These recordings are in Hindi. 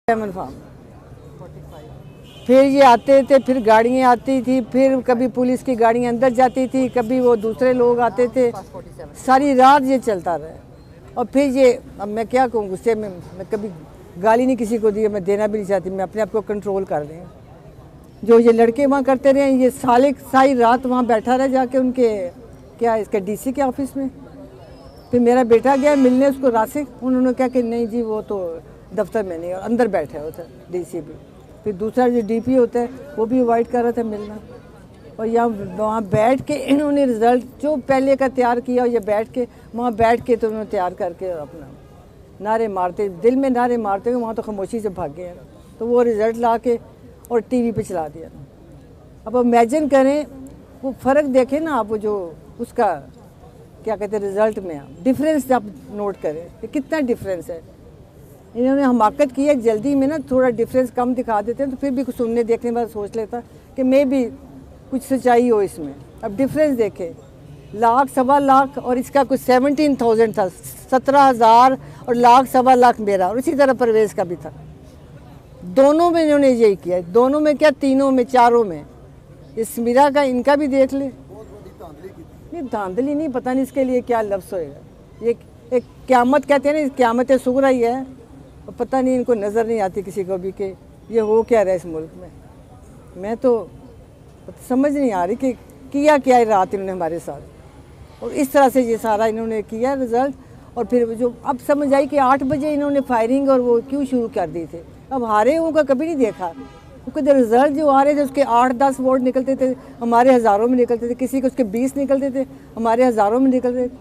अमन फार्म। फिर ये आते थे, फिर गाड़ियाँ आती थी, फिर कभी पुलिस की गाड़ियाँ अंदर जाती थी, कभी वो दूसरे लोग आते थे, सारी रात ये चलता रहा। और फिर ये, अब मैं क्या कहूँ, गुस्से में मैं कभी गाली नहीं किसी को दी, मैं देना भी नहीं चाहती, मैं अपने आप को कंट्रोल कर रही हूँ। जो ये लड़के वहाँ करते रहे, ये सारी रात वहाँ बैठा रहा जाके उनके क्या इसके डीसी के ऑफिस में। फिर मेरा बेटा गया मिलने उसको रासिक, उन्होंने कहा कि नहीं जी वो तो दफ्तर में नहीं, और अंदर बैठा होता डीसी भी। फिर दूसरा जो डीपी होता है वो भी अवॉइड कर रहा था मिलना। और यहाँ वहाँ बैठ के इन्होंने रिज़ल्ट जो पहले का तैयार किया, और ये बैठ के वहाँ बैठ के तो उन्होंने तैयार करके अपना नारे मारते, दिल में नारे मारते हुए वहाँ तो खामोशी से भागे हैं। तो वो रिज़ल्ट ला के और टीवी पे चला दिया। अब इमेजिन करें, वो फ़र्क देखें ना आप, वो जो उसका क्या कहते हैं रिज़ल्ट में आप डिफरेंस आप नोट करें कि कितना डिफरेंस है। इन्होंने हमाकत की है, जल्दी में ना थोड़ा डिफरेंस कम दिखा देते हैं तो फिर भी कुछ सुनने देखने बाद सोच लेता कि मैं भी कुछ सच्चाई हो इसमें। अब डिफरेंस देखें, लाख सवा लाख और इसका कुछ 17,000 था, 17,000 और लाख सवा लाख मेरा, और इसी तरह परवेज़ का भी था। दोनों में इन्होंने यही किया, दोनों में क्या, तीनों में, चारों में। इस मीरा का इनका भी देख ले, नहीं धांधली नहीं, पता नहीं इसके लिए क्या लफ्ज़ होएगा। ये एक क़यामत कहते हैं ना, क़यामत सुगरा ही है। और पता नहीं इनको नज़र नहीं आती किसी को भी कि ये हो क्या रहा है इस मुल्क में। मैं तो समझ नहीं आ रही कि किया क्या है रात इन्होंने हमारे साथ, और इस तरह से ये सारा इन्होंने किया रिज़ल्ट। और फिर जो अब समझ आई कि 8 बजे इन्होंने फायरिंग और वो क्यों शुरू कर दी थे। अब हारे हुओं का कभी नहीं देखा, क्योंकि रिज़ल्ट जो आ रहे थे उसके 8-10 वोट निकलते थे, हमारे हज़ारों में निकलते थे, किसी के उसके 20 निकलते थे, हमारे हज़ारों में निकलते थे।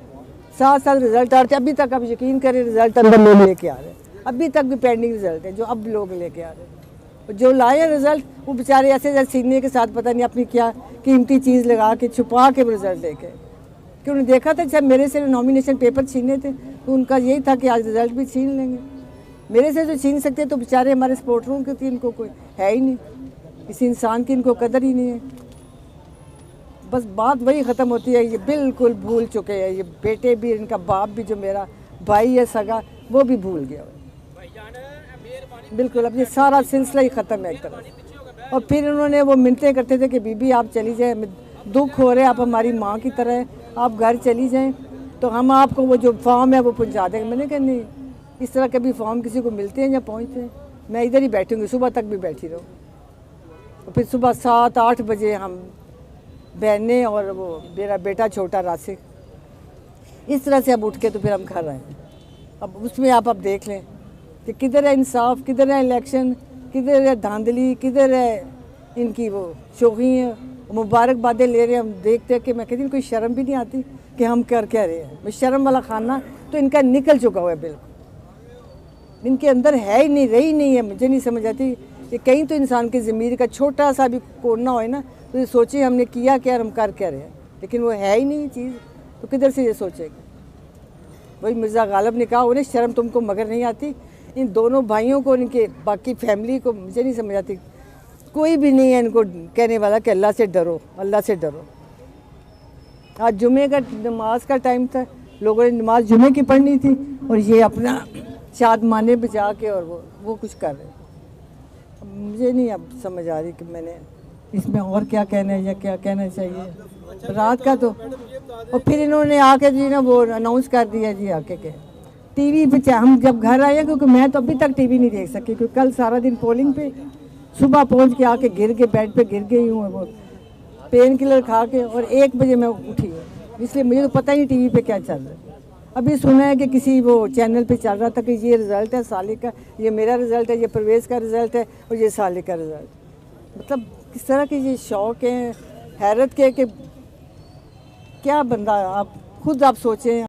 साथ साथ रिज़ल्ट आ रहे थे, अभी तक आप यकीन करें रिज़ल्ट अंदर लोग लेके आ रहे हैं, अभी तक भी पेंडिंग रिज़ल्ट है जो अब लोग लेके आ रहे हैं। जो लाए रिज़ल्ट वो बेचारे ऐसे सीने के साथ पता नहीं अपनी क्या कीमती चीज़ लगा के छुपा के रिज़ल्ट लेके, कि उन्होंने देखा था जब मेरे से नॉमिनेशन पेपर छीने थे तो उनका यही था कि आज रिज़ल्ट भी छीन लेंगे। मेरे से जो छीन सकते तो बेचारे हमारे सपोर्टरों के थी, इनको कोई है ही नहीं, किसी इंसान की इनको कदर ही नहीं है। बस बात वही ख़त्म होती है, ये बिल्कुल भूल चुके हैं, ये बेटे भी, इनका बाप भी, जो मेरा भाई है सगा, वो भी भूल गया बिल्कुल। अब ये सारा सिलसिला ही ख़त्म है एक तरह से। और फिर उन्होंने वो मिन्नतें करते थे कि बीबी आप चली जाएँ, दुख हो रहा है, आप हमारी माँ की तरह है, आप घर चली जाएँ तो हम आपको वो जो फॉर्म है वो पहुँचा देंगे। मैंने कहा नहीं, इस तरह के भी फॉर्म किसी को मिलते हैं या पहुँचते हैं? मैं इधर ही बैठूँगी, सुबह तक भी बैठी रहूँ। और फिर सुबह 7-8 बजे हम बहनें और वो मेरा बेटा छोटा रासिक, इस तरह से अब उठ के तो फिर हम घर आए। अब उसमें आप देख लें कि किधर है इंसाफ, किधर है इलेक्शन, किधर है धांधली, किधर है इनकी वो शोखी है, मुबारकबादें ले रहे हैं। हम देखते हैं कि मैं कहती हूँ कोई शर्म भी नहीं आती कि हम कर क्या रहे हैं। शर्म वाला खाना तो इनका निकल चुका हुआ है, बिल्कुल इनके अंदर है ही नहीं, रही नहीं है। मुझे नहीं समझ आती कि कहीं तो इंसान की ज़मीर का छोटा सा भी कोना हो ना तो ये सोचे हमने किया क्या, हम कर क्या रहे हैं, लेकिन वो है ही नहीं चीज़, तो किधर से ये सोचेगा। वही मिर्ज़ा गालिब ने कहा, उन्हें शर्म तुमको मगर नहीं आती। इन दोनों भाइयों को, इनके बाकी फैमिली को मुझे नहीं समझ आती, कोई भी नहीं है इनको कहने वाला कि अल्लाह से डरो, अल्लाह से डरो। आज जुमे का नमाज का टाइम था, लोगों ने नमाज जुमे की पढ़नी थी और ये अपना शादमाने बचा के और वो कुछ कर रहे। मुझे नहीं अब समझ आ रही कि मैंने इसमें और क्या कहना है या क्या कहना चाहिए रात का तो। और फिर इन्होंने आके जी ना वो अनाउंस कर दिया जी आके के टीवी पे। हम जब घर आए, क्योंकि मैं तो अभी तक टीवी नहीं देख सकी, क्योंकि कल सारा दिन पोलिंग पे, सुबह पहुंच के आके गिर के बेड पे गिर गई हूँ, वो पेन किलर खा के, और 1 बजे मैं उठी हूँ, इसलिए मुझे तो पता ही नहीं टीवी पे क्या चल रहा है। अभी सुना है कि किसी वो चैनल पे चल रहा था कि ये रिज़ल्ट है सालिक का, ये मेरा रिज़ल्ट है, ये परवेज़ का रिज़ल्ट है और ये सालिक का रिज़ल्ट। मतलब किस तरह के ये शौक़ हैं, हैरत के कि क्या बंदा, आप खुद आप सोचें।